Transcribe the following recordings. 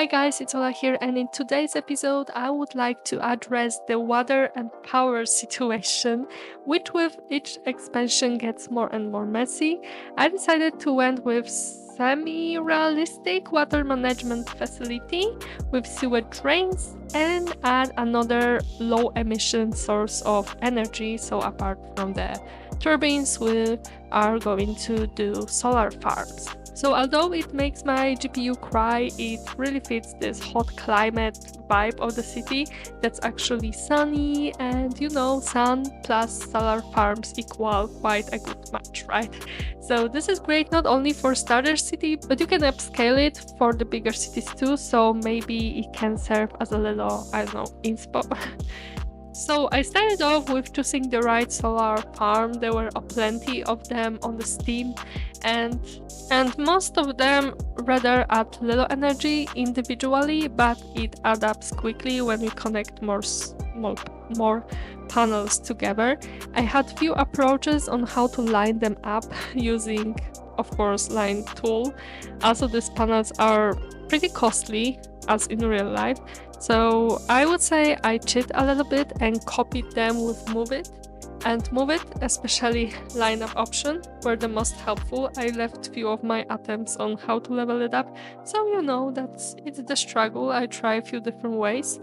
Hi guys, it's Ola here, and in today's episode, I would like to address the water and power situation, which with each expansion gets more and more messy. I decided to went with semi-realistic water management facility with sewage drains and add another low emission source of energy. So apart from the turbines, we are going to do solar farms. So although it makes my GPU cry, it really fits this hot climate vibe of the city that's actually sunny, and sun plus solar farms equal quite a good match, right? So this is great not only for starter city, but you can upscale it for the bigger cities too, so maybe it can serve as a little, inspo. So I started off with choosing the right solar farm. There were plenty of them on the Steam, and most of them rather add little energy individually, but it adds up quickly when we connect more panels together. I had few approaches on how to line them up using, of course, line tool. Also, these panels are pretty costly as in real life. So I would say I cheat a little bit and copied them with Move It. And Move It, especially lineup option, were the most helpful. I left few of my attempts on how to level it up. So it's the struggle. I try a few different ways.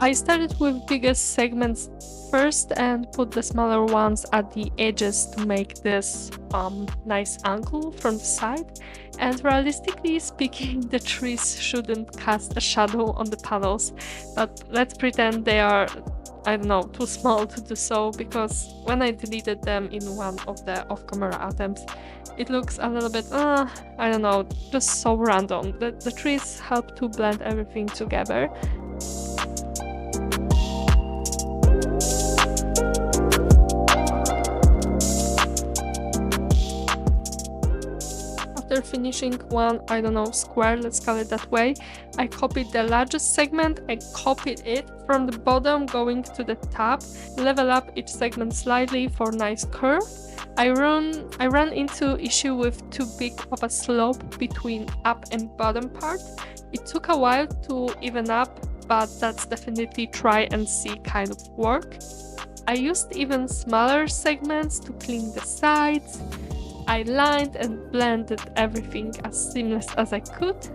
I started with biggest segments first and put the smaller ones at the edges to make this nice angle from the side. And realistically speaking, the trees shouldn't cast a shadow on the panels, but let's pretend they are, too small to do so, because when I deleted them in one of the off-camera attempts, it looks a little bit, just so random. The trees help to blend everything together. After finishing one, square, let's call it that way, I copied the largest segment and copied it from the bottom going to the top, level up each segment slightly for nice curve. I ran into issue with too big of a slope between up and bottom part. It took a while to even up, but that's definitely try and see kind of work. I used even smaller segments to clean the sides. I lined and blended everything as seamless as I could.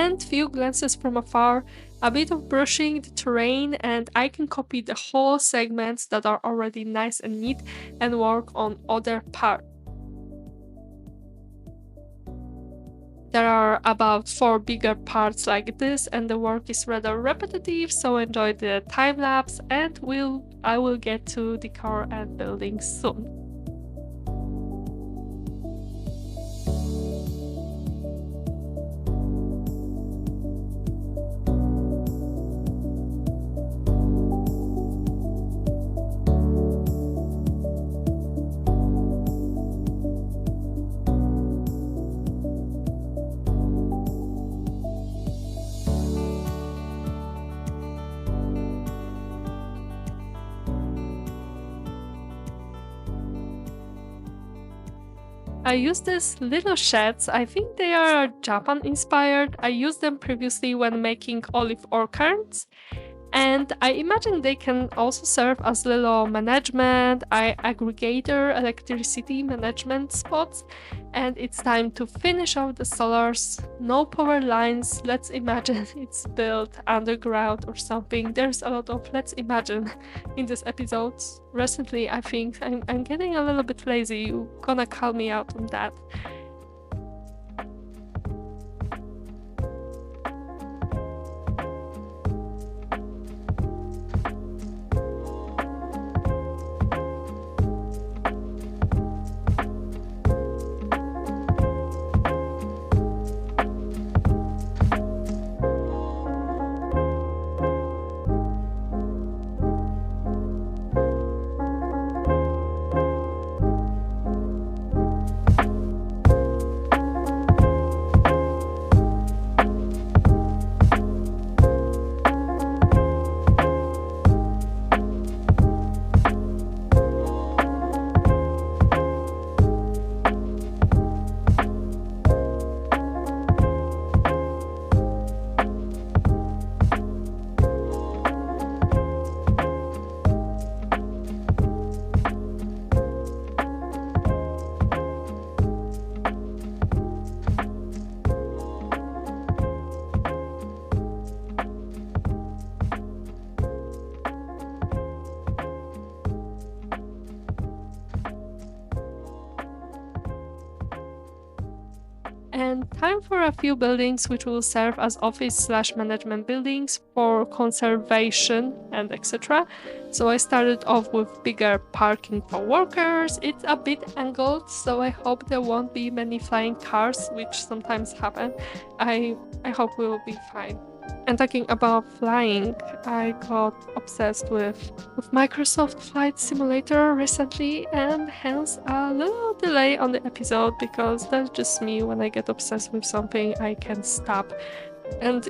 and few glances from afar, a bit of brushing the terrain, and I can copy the whole segments that are already nice and neat and work on other parts. There are about 4 bigger parts like this, and the work is rather repetitive, so enjoy the time lapse, and I will get to decor and buildings soon. I use these little sheds. I think they are Japan inspired. I used them previously when making olive orchards. And I imagine they can also serve as little management, aggregator, electricity management spots. And it's time to finish off the solars. No power lines. Let's imagine it's built underground or something. There's a lot of let's imagine in this episode. Recently, I think I'm getting a little bit lazy. You're gonna call me out on that. And time for a few buildings which will serve as office/management buildings for conservation and etc. So I started off with bigger parking for workers. It's a bit angled, so I hope there won't be many flying cars, which sometimes happen. I hope we will be fine. And talking about flying, I got obsessed with Microsoft Flight Simulator recently, and hence a little delay on the episode because that's just me. When I get obsessed with something, I can't stop. And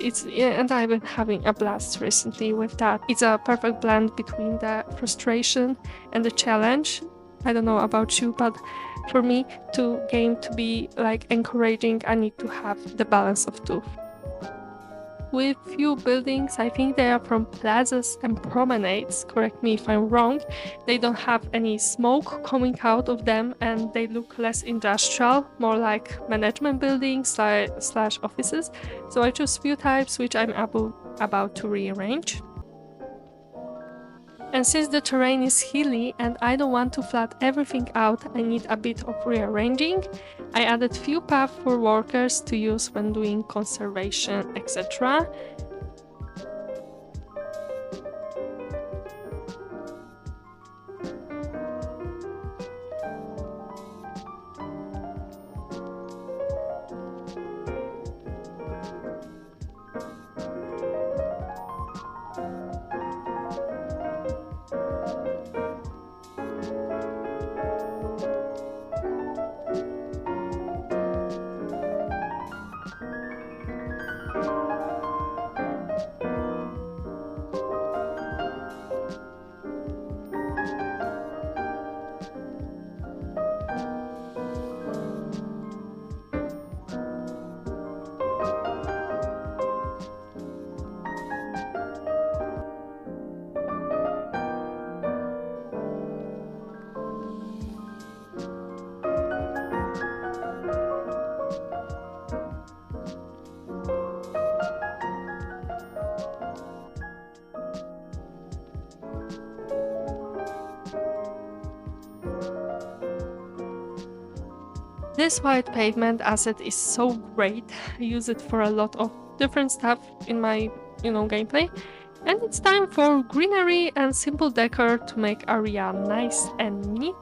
I've been having a blast recently with that. It's a perfect blend between the frustration and the challenge. I don't know about you, but for me, to game to be like encouraging, I need to have the balance of two. With few buildings, I think they are from plazas and promenades, correct me if I'm wrong. They don't have any smoke coming out of them, and they look less industrial, more like management buildings slash offices. So I chose few types which I'm about to rearrange. And since the terrain is hilly and I don't want to flat everything out, I need a bit of rearranging. I added few paths for workers to use when doing conservation, etc. This white pavement asset is so great. I use it for a lot of different stuff in my, gameplay. And it's time for greenery and simple decor to make area nice and neat.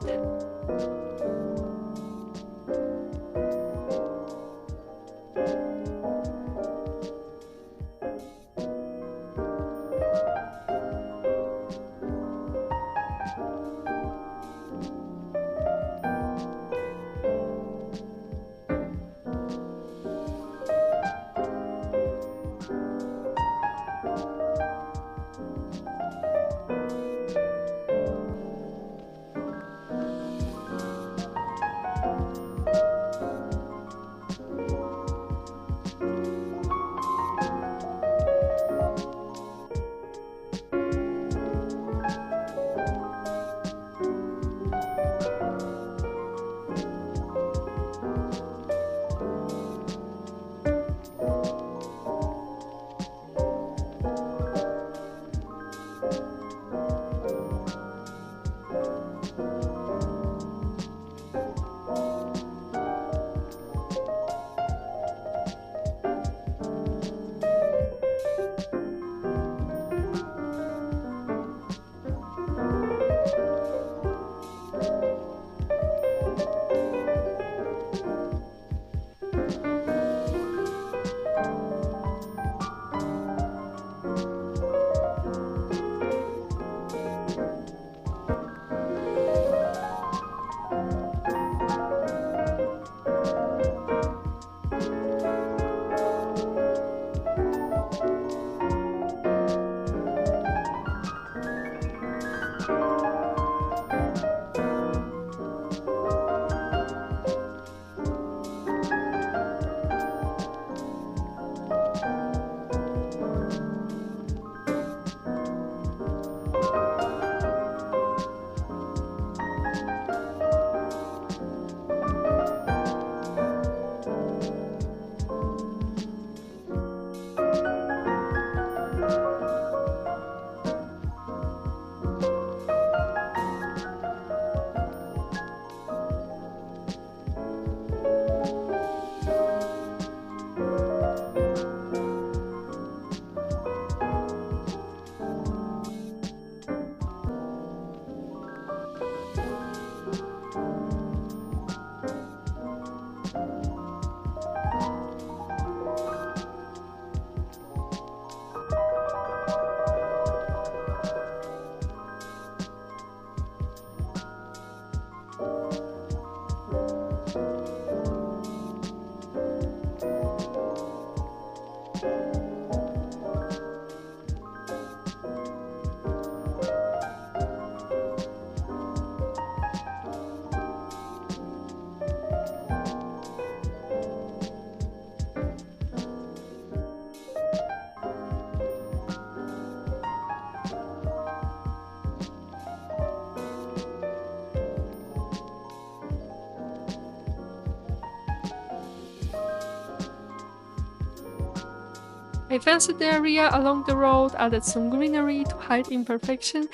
I fenced the area along the road, added some greenery to hide imperfection,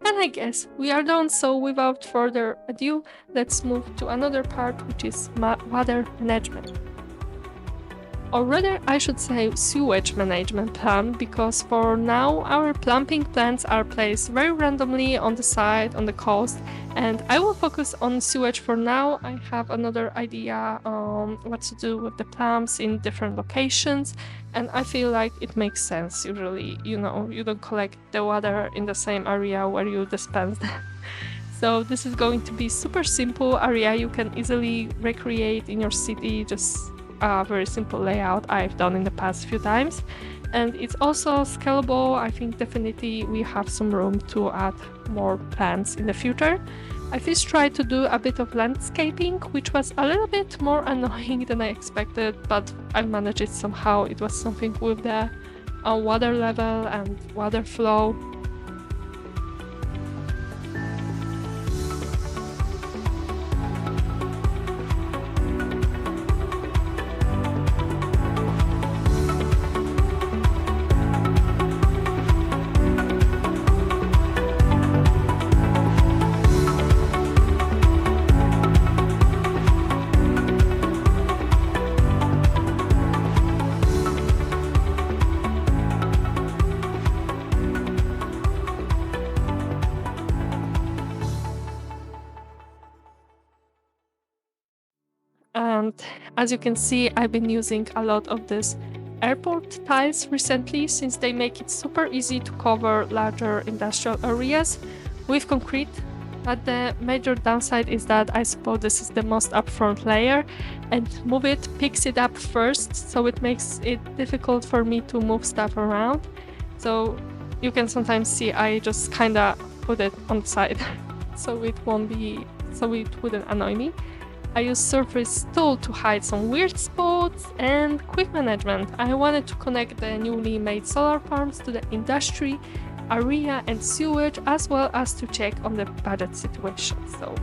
and I guess we are done, so without further ado, let's move to another part, which is water management. Or rather, I should say sewage management plan, because for now our plumbing plants are placed very randomly on the side, on the coast, and I will focus on sewage for now. I have another idea on what to do with the plants in different locations, and I feel like it makes sense. Usually, you don't collect the water in the same area where you dispense them. So this is going to be super simple area you can easily recreate in your city, just a very simple layout I've done in the past few times, and it's also scalable. I think definitely we have some room to add more plants in the future. I first tried to do a bit of landscaping, which was a little bit more annoying than I expected, but I managed it somehow. It was something with the water level and water flow. And as you can see, I've been using a lot of this airport tiles recently, since they make it super easy to cover larger industrial areas with concrete. But the major downside is that I suppose this is the most upfront layer, and move it picks it up first, so it makes it difficult for me to move stuff around. So you can sometimes see I just kinda put it on the side so it wouldn't annoy me. I use Surface Tool to hide some weird spots, and quick management. I wanted to connect the newly made solar farms to the industry, area and sewage, as well as to check on the budget situation. So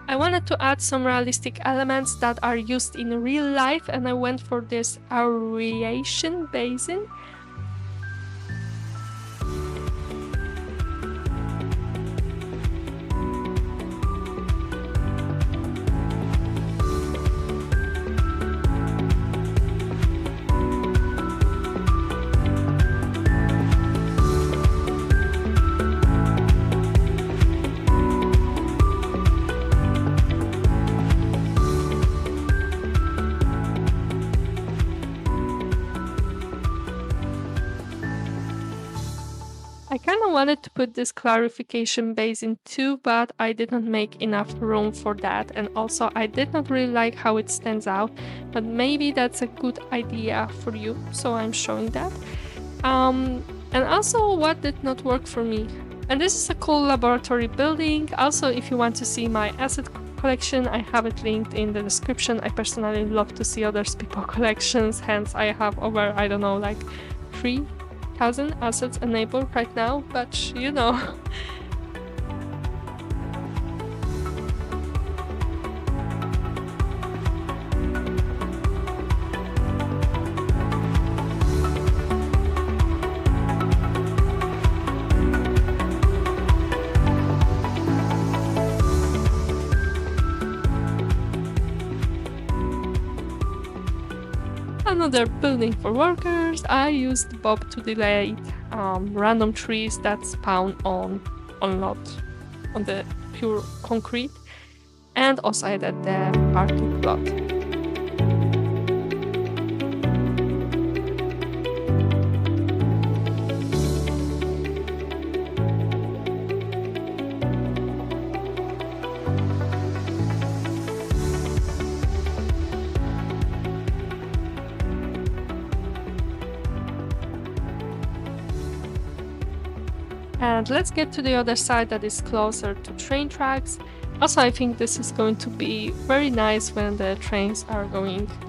I wanted to add some realistic elements that are used in real life, and I went for this aeration basin. I kind of wanted to put this clarification basin too, but I didn't make enough room for that, and also I did not really like how it stands out, but maybe that's a good idea for you, so I'm showing that. And also what did not work for me. And this is a cool laboratory building. Also, if you want to see my asset collection, I have it linked in the description. I personally love to see other people's collections, hence I have over, I don't know, like 3,000 assets enabled right now, but you know. Another building for workers. I used Bob to delete random trees that spawn on the pure concrete, and also added the parking lot. And let's get to the other side that is closer to train tracks. Also, I think this is going to be very nice when the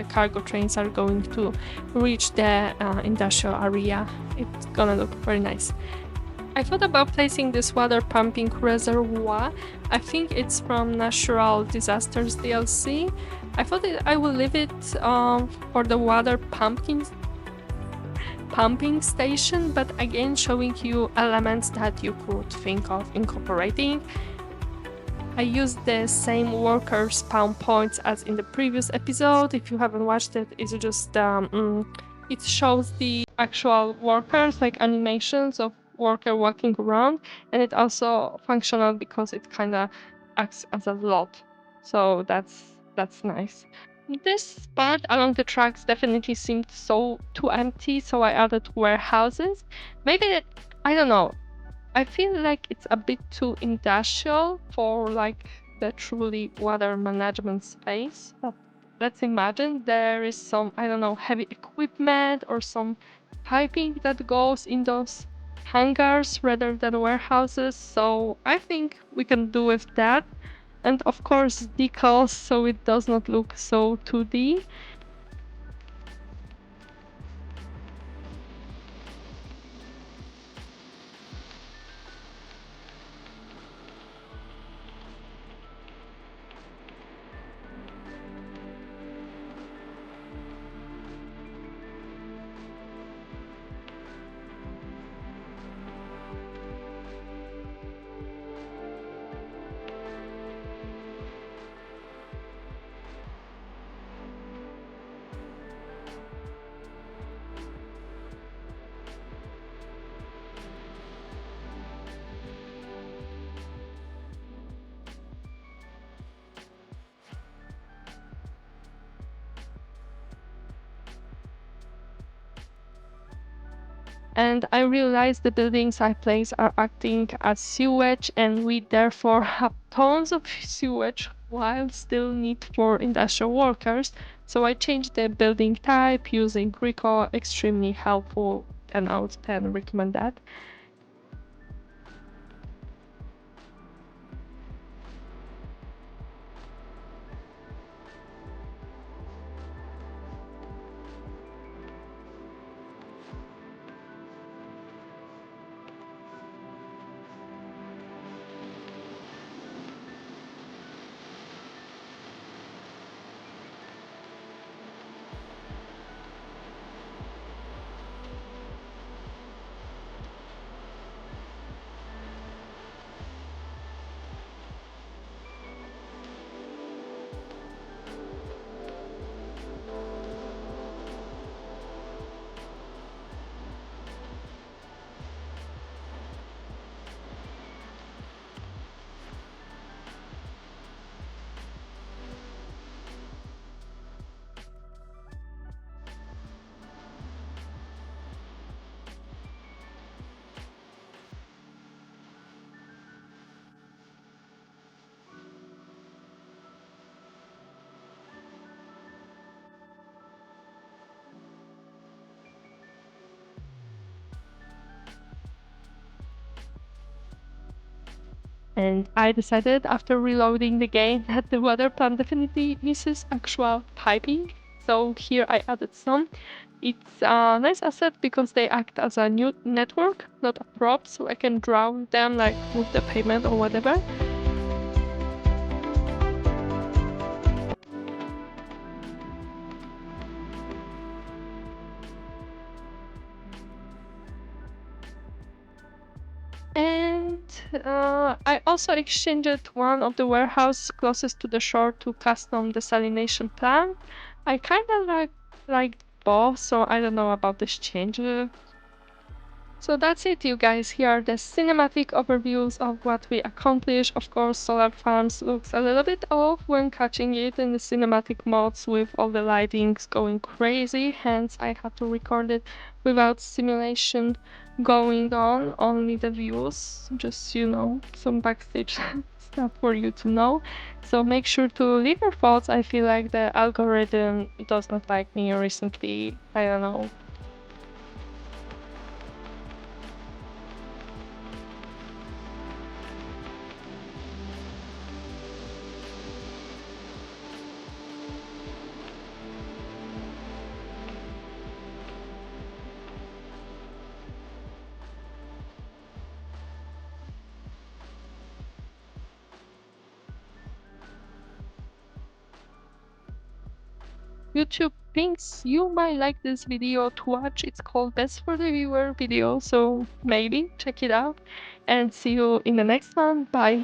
cargo trains are going to reach the industrial area. It's gonna look very nice. I thought about placing this water pumping reservoir. I think it's from Natural Disasters DLC. I thought that I will leave it for the water pumping station, but again showing you elements that you could think of incorporating. I used the same worker spawn points as in the previous episode. If you haven't watched it, it's just it shows the actual workers, like animations of worker walking around, and it also functional because it kind of acts as a lot, so that's nice. This part along the tracks definitely seemed so too empty, so I added warehouses. Maybe I don't know. I feel like it's a bit too industrial for like the truly water management space. But let's imagine there is some, I don't know, heavy equipment or some piping that goes in those hangars rather than warehouses. So I think we can do with that. And of course decals, so it does not look so 2D. And I realized the buildings I place are acting as sewage, and we therefore have tons of sewage while still need for industrial workers. So I changed the building type using Rico, extremely helpful, 10 out of 10, recommend that. And I decided after reloading the game that the water plant definitely misses actual piping. So here I added some. It's a nice asset because they act as a new network, not a prop, so I can draw them like with the payment or whatever. And I also exchanged one of the warehouse closest to the shore to custom desalination plant. I kind of like both, so I don't know about this change. So that's it, you guys. Here are the cinematic overviews of what we accomplished. Of course, Solar Farms looks a little bit off when catching it in the cinematic modes with all the lightings going crazy, hence I had to record it without simulation going on, only the views, just, some backstage stuff for you to know. So make sure to leave your thoughts. I feel like the algorithm does not like me recently. I don't know. YouTube thinks you might like this video to watch. It's called Best for the Viewer video, so maybe check it out and see you in the next one. Bye.